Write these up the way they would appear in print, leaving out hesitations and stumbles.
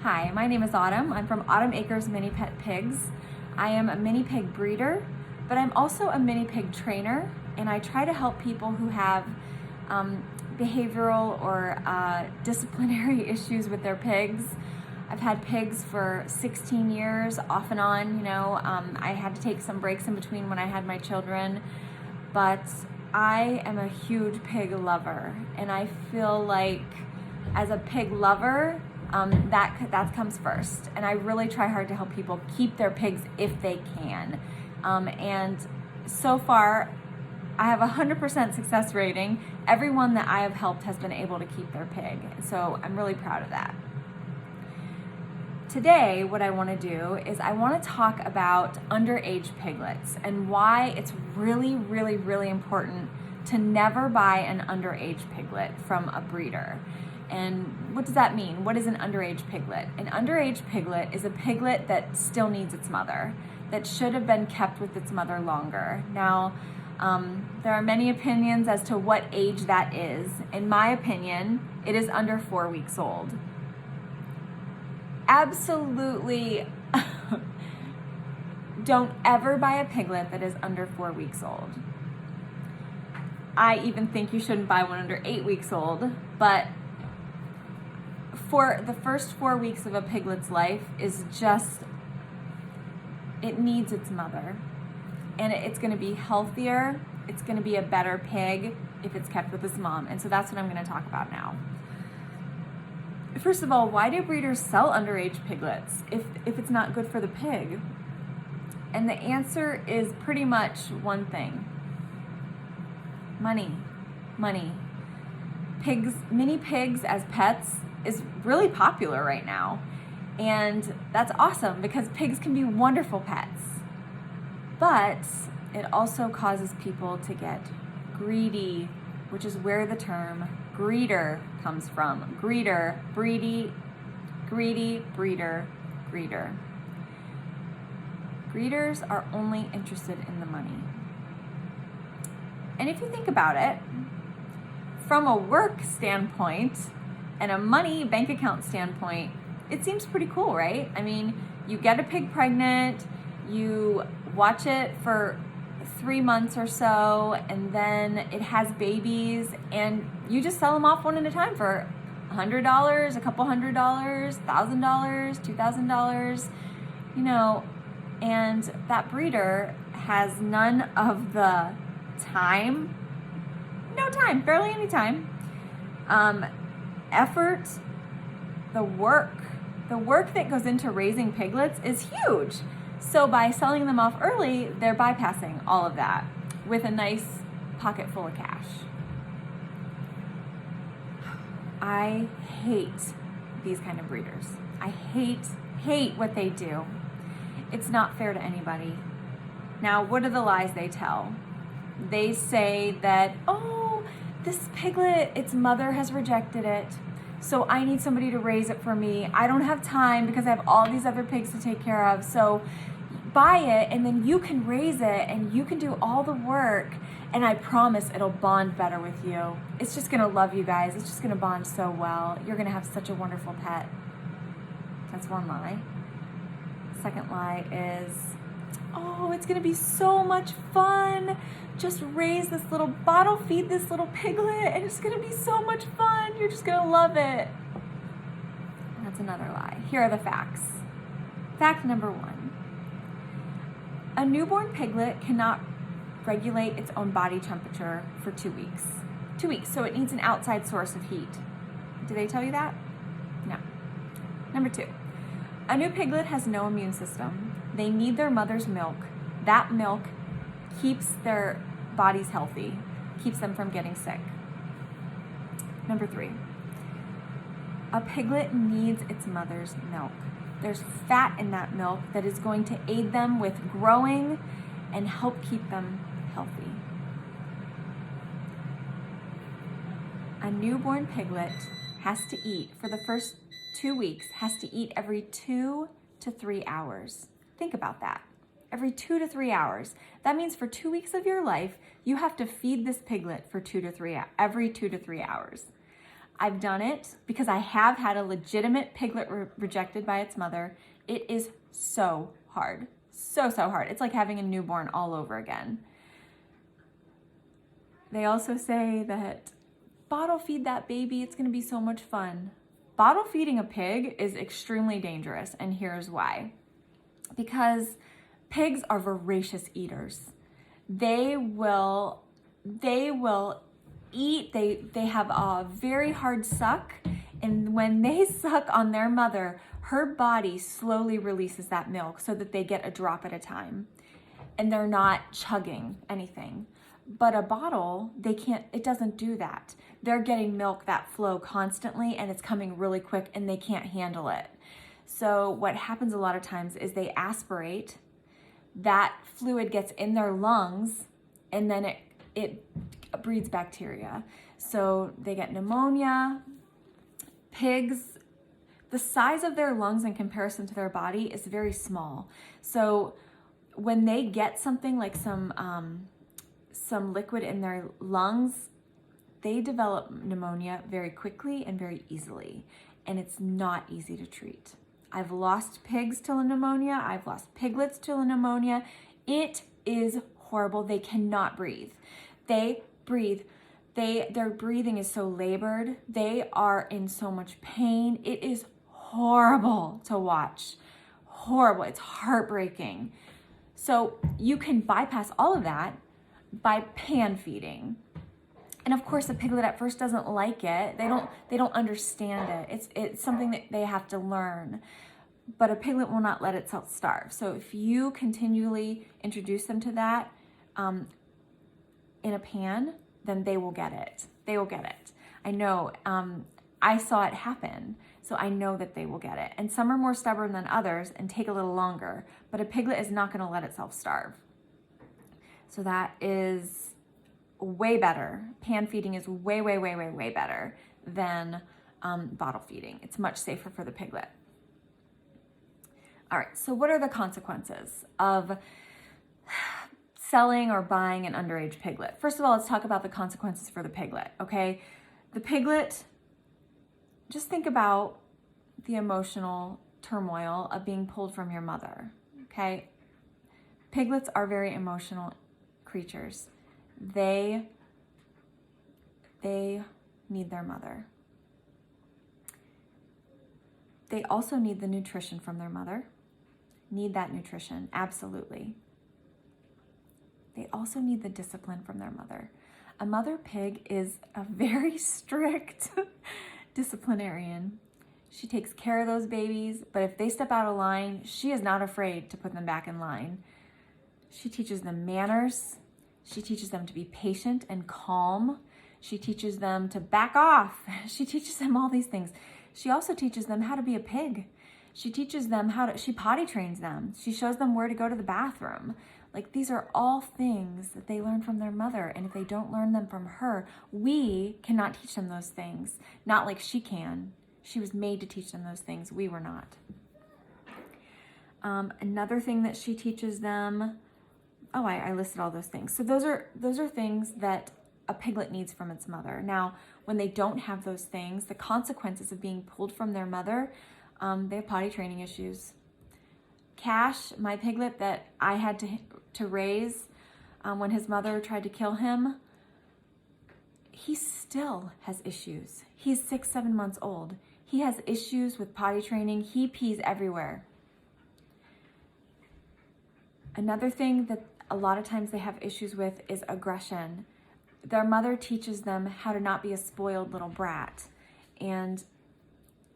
Hi, my name is Autumn. I'm from Autumn Acres Mini Pet Pigs. I am a mini pig breeder, but I'm also a mini pig trainer, and I try to help people who have behavioral or disciplinary issues with their pigs. I've had pigs for 16 years, off and on, I had to take some breaks in between when I had my children, but I am a huge pig lover, and I feel like as a pig lover, that comes first. And I really try hard to help people keep their pigs if they can. And so far, I have a 100% success rating. Everyone that I have helped has been able to keep their pig. So I'm really proud of that. Today, what I want to do is I want to talk about underage piglets and why it's really, really, really important to never buy an underage piglet from a breeder. And what does that mean? What is an underage piglet? An underage piglet is a piglet that still needs its mother, that should have been kept with its mother longer. Now, there are many opinions as to what age that is. In my opinion, it is under 4 weeks old. Absolutely don't ever buy a piglet that is under 4 weeks old. I even think you shouldn't buy one under 8 weeks old, but for the first 4 weeks of a piglet's life is just, it needs its mother. And it's gonna be healthier, it's gonna be a better pig if it's kept with its mom. And so that's what I'm gonna talk about now. First of all, why do breeders sell underage piglets if it's not good for the pig? And the answer is pretty much one thing. Money. Mini pigs as pets is really popular right now. And that's awesome because pigs can be wonderful pets. But it also causes people to get greedy, which is where the term greeder comes from. Greedy, breeder, greeder. Greeders are only interested in the money. And if you think about it, from a work standpoint and a money bank account standpoint, it seems pretty cool, right? I mean, you get a pig pregnant, you watch it for 3 months or so, and then it has babies, and you just sell them off one at a time for $100, a couple $100, $1,000, $2,000, and that breeder has none of the time, barely any time, effort, the work that goes into raising piglets is huge. So by selling them off early, they're bypassing all of that with a nice pocket full of cash. I hate these kind of breeders. I hate what they do. It's not fair to anybody. Now, what are the lies they tell? They say that, this piglet, its mother has rejected it, so I need somebody to raise it for me. I don't have time because I have all these other pigs to take care of, so buy it and then you can raise it and you can do all the work, and I promise it'll bond better with you. It's just gonna love you guys. It's just gonna bond so well. You're gonna have such a wonderful pet. That's one lie. Second lie is, it's gonna be so much fun. Just raise this little bottle feed this little piglet and it's gonna be so much fun. You're just gonna love it. That's another lie. Here are the facts. Fact number 1. A newborn piglet cannot regulate its own body temperature for 2 weeks. 2 weeks, so it needs an outside source of heat. Did they tell you that? No. Number 2. A new piglet has no immune system. They need their mother's milk. That milk keeps their bodies healthy, keeps them from getting sick. Number 3. A piglet needs its mother's milk. There's fat in that milk that is going to aid them with growing and help keep them healthy. A newborn piglet has to eat, for the first 2 weeks, has to eat every 2 to 3 hours. Think about that. Every 2 to 3 hours. That means for 2 weeks of your life, you have to feed this piglet for every 2 to 3 hours. I've done it because I have had a legitimate piglet rejected by its mother. It is so hard. So hard. It's like having a newborn all over again. They also say that bottle feed that baby. It's going to be so much fun. Bottle feeding a pig is extremely dangerous, and here's why. Because pigs are voracious eaters. They will eat. They have a very hard suck, and when they suck on their mother, her body slowly releases that milk so that they get a drop at a time, and they're not chugging anything. But a bottle, it doesn't do that. They're getting milk that flow constantly, and it's coming really quick, and they can't handle it. So what happens a lot of times is they aspirate, that fluid gets in their lungs, and then it breeds bacteria. So they get pneumonia. Pigs, the size of their lungs in comparison to their body is very small. So when they get something like some liquid in their lungs, they develop pneumonia very quickly and very easily, and it's not easy to treat. I've lost pigs to pneumonia. I've lost piglets to pneumonia. It is horrible. They cannot breathe. Their breathing is so labored. They are in so much pain. It is horrible to watch. Horrible. It's heartbreaking. So you can bypass all of that by pan feeding. And of course, the piglet at first doesn't like it. They don't understand it. It's something that they have to learn. But a piglet will not let itself starve. So if you continually introduce them to that in a pan, then they will get it. They will get it. I know. I saw it happen, so I know that they will get it. And some are more stubborn than others and take a little longer. But a piglet is not going to let itself starve. So that is way better. Pan feeding is way better than bottle feeding. It's much safer for the piglet. All right, so what are the consequences of selling or buying an underage piglet? First of all, let's talk about the consequences for the piglet, okay? The piglet, just think about the emotional turmoil of being pulled from your mother, okay? Piglets are very emotional creatures. They need their mother. They also need the nutrition from their mother. Need that nutrition, absolutely. They also need the discipline from their mother. A mother pig is a very strict disciplinarian. She takes care of those babies, but if they step out of line, she is not afraid to put them back in line. She teaches them manners. She teaches them to be patient and calm. She teaches them to back off. She teaches them all these things. She also teaches them how to be a pig. She teaches them she potty trains them. She shows them where to go to the bathroom. Like, these are all things that they learn from their mother. And if they don't learn them from her, we cannot teach them those things. Not like she can. She was made to teach them those things. We were not. Another thing that she teaches them, I listed all those things. So those are things that a piglet needs from its mother. Now, when they don't have those things, the consequences of being pulled from their mother, they have potty training issues. Cash, my piglet that I had to raise when his mother tried to kill him, he still has issues. He's 6-7 months old. He has issues with potty training. He pees everywhere. Another thing that a lot of times they have issues with is aggression. Their mother teaches them how to not be a spoiled little brat. And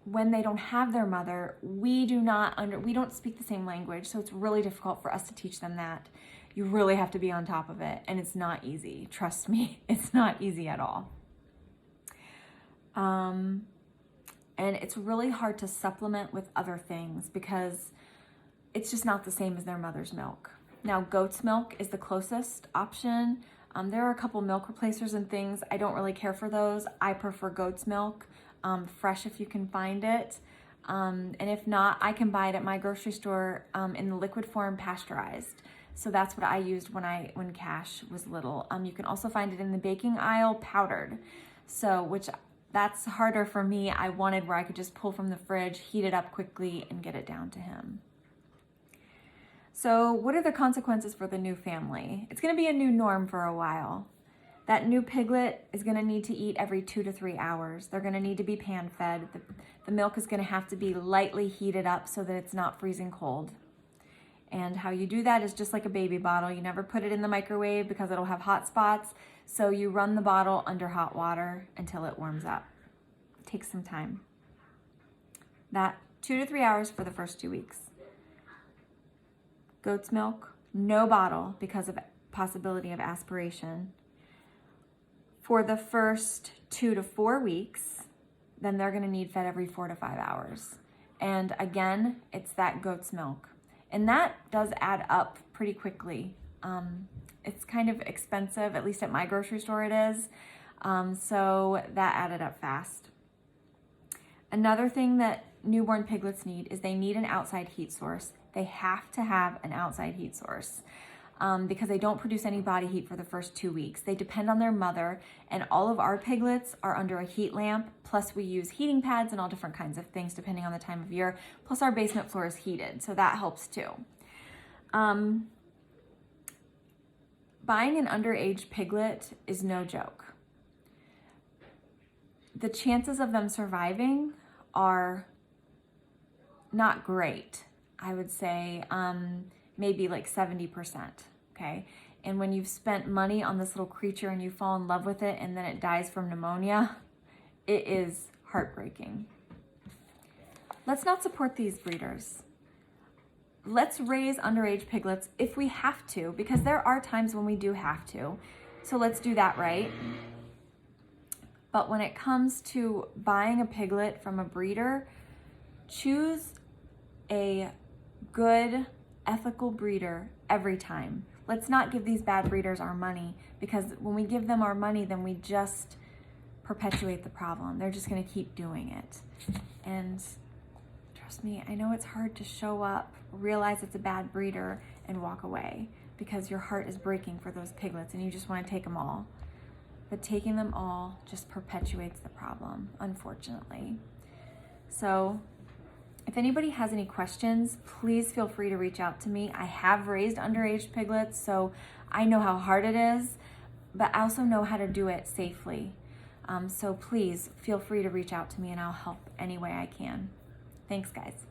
when they don't have their mother, we don't speak the same language, so it's really difficult for us to teach them that. You really have to be on top of it, and it's not easy. Trust me, it's not easy at all. And it's really hard to supplement with other things because it's just not the same as their mother's milk. Now, goat's milk is the closest option. There are a couple milk replacers and things. I don't really care for those. I prefer goat's milk, fresh if you can find it. And if not, I can buy it at my grocery store in the liquid form, pasteurized. So that's what I used when Cash was little. You can also find it in the baking aisle, powdered. So, which That's harder for me. I wanted where I could just pull from the fridge, heat it up quickly, and get it down to him. So what are the consequences for the new family? It's gonna be a new norm for a while. That new piglet is gonna need to eat every 2 to 3 hours. They're gonna need to be pan fed. The milk is gonna have to be lightly heated up so that it's not freezing cold. And how you do that is just like a baby bottle. You never put it in the microwave because it'll have hot spots. So you run the bottle under hot water until it warms up. It takes some time. That 2 to 3 hours for the first 2 weeks. Goat's milk, no bottle because of possibility of aspiration. For the first 2 to 4 weeks, then they're gonna need fed every 4 to 5 hours. And again, it's that goat's milk. And that does add up pretty quickly. It's kind of expensive, at least at my grocery store it is. So that added up fast. Another thing that newborn piglets need is they need an outside heat source. They have to have an outside heat source because they don't produce any body heat for the first 2 weeks. They depend on their mother, and all of our piglets are under a heat lamp, plus we use heating pads and all different kinds of things depending on the time of year, plus our basement floor is heated, so that helps too. Buying an underage piglet is no joke. The chances of them surviving are not great. I would say maybe like 70%, okay? And when you've spent money on this little creature and you fall in love with it and then it dies from pneumonia, it is heartbreaking. Let's not support these breeders. Let's raise underage piglets if we have to, because there are times when we do have to. So let's do that right. But when it comes to buying a piglet from a breeder, choose a good, ethical breeder every time. Let's not give these bad breeders our money, because when we give them our money, then we just perpetuate the problem. They're just gonna keep doing it. And trust me, I know it's hard to show up, realize it's a bad breeder, and walk away, because your heart is breaking for those piglets and you just wanna take them all. But taking them all just perpetuates the problem, unfortunately. So if anybody has any questions, please feel free to reach out to me. I have raised underage piglets, so I know how hard it is, but I also know how to do it safely. So please feel free to reach out to me and I'll help any way I can. Thanks, guys.